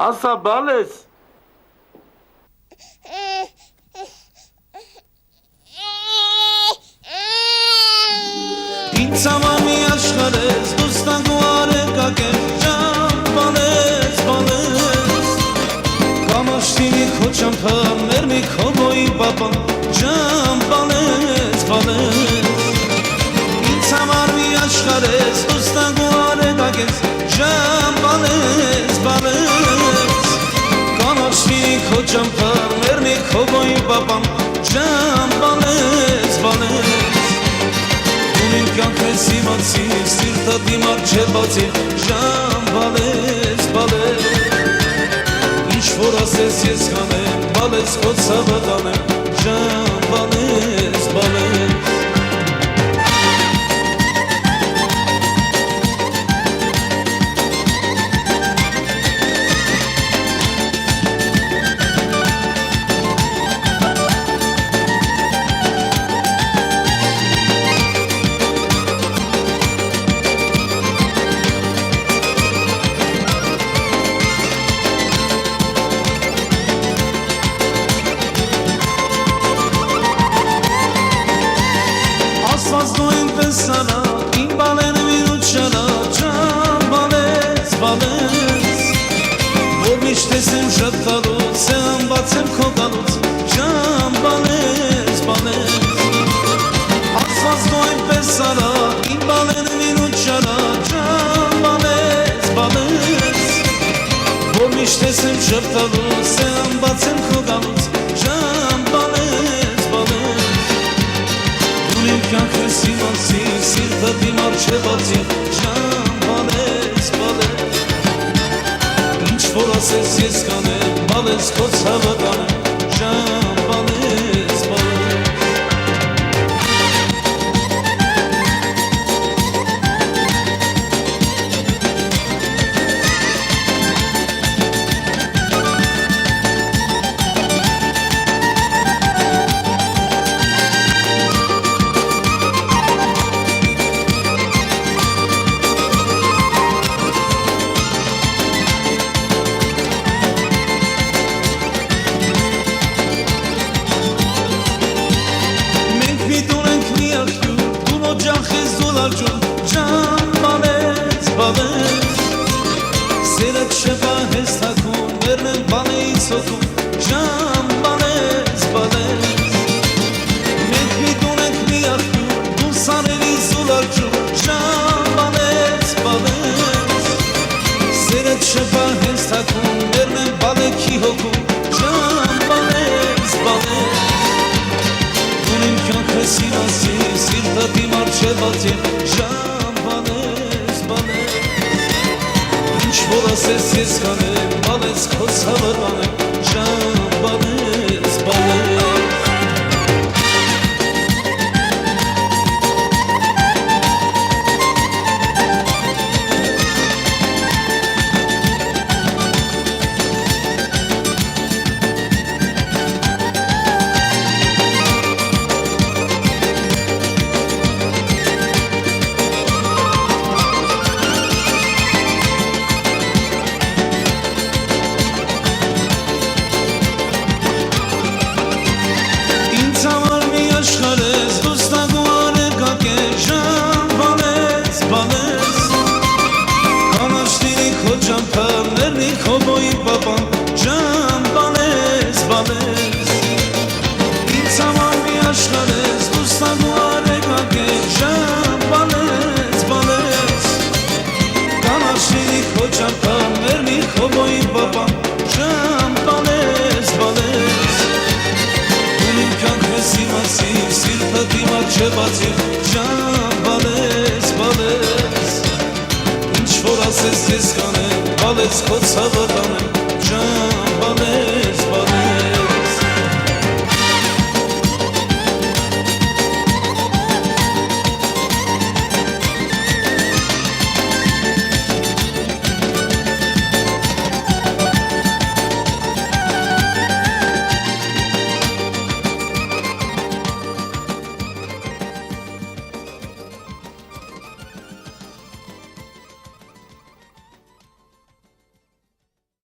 ասա բալես Ինձ համար մի աշխարհ ես դուստան ու արեկակ եմ ջան բալես բալես Կամաշտինի քո ճամփան մեր մի քոբոյի բաբան ջան բալես բալես Ինձ համար մի աշխարհ ես դուստան ու արեկակ եմ ջան բալես բալես Կամաշտինի քո ճամփան մեր մի քոբոյի բաբան ջան բալես բալես Կյանքես իմացի, սիրտը դիմար չէ բացի Ժան բալես, բալես Ինչ որ ասես ես կանեմ, բալես քո ցավը տանեմ Ժան բալես, բալես Սարա, իմ բալենը մինուտ շարա, ջան բալես, բալես Որ միշտ տեսեմ շատ տալուց, եմ բացեմ քո գալուց, ջան բալես, բալես Ասված դու այնպես սարա, իմ բալենը մինուտ շարա, ջան բալես, բալես Որ միշտ տեսեմ շատ տալուց, եմ բացեմ քո գալուց, ջան բալես, բալես Կյանքս իմացի, սիրտը դիմար չէ բացի Ժան բալես, բալես Ինչ որ ասես ես կանեմ, բալես քո ցավը տանեմ Ժան բալես, բալես Ջան բալես, բալես Սերդ շեպա հես թակում, վերն են բանեից հոգում Ջան բալես, բալես Մենք մի դուն ենք մի արկում, դու սաների զուլարջում Ջան բալես, բալես Սերդ շեպա հես թակում, վերն են բալեքի հոգում Ջան բալես, բալես Դուն իմ կյանքս իմացի, սիրտը դիմար չէ բացի Ժան բալես, բալես Ինչ որ ասես ես կանեմ, բալես քո ցավը տանեմ Ժան բալես, բալես աշխարհես դուստակ ու արեկակ է Ժան բալես, բալես Կանաշտինի քո ճամփան, ներնի քոբոյի բաբան Ժան բալես, բալես Ինձ համար մի աշխարհես դուստակ ու արեկակ է Ժան բալես, բալես Կանաշտինի քո ճամփան, ներնի քոբոյի բաբան Ժան բալես, բալես Իմացի, սիրտը դիմար չէ բացի Ջան բալես, բալես Ինչ որ ասես ես կանեմ, բալես քո ցավը տանեմ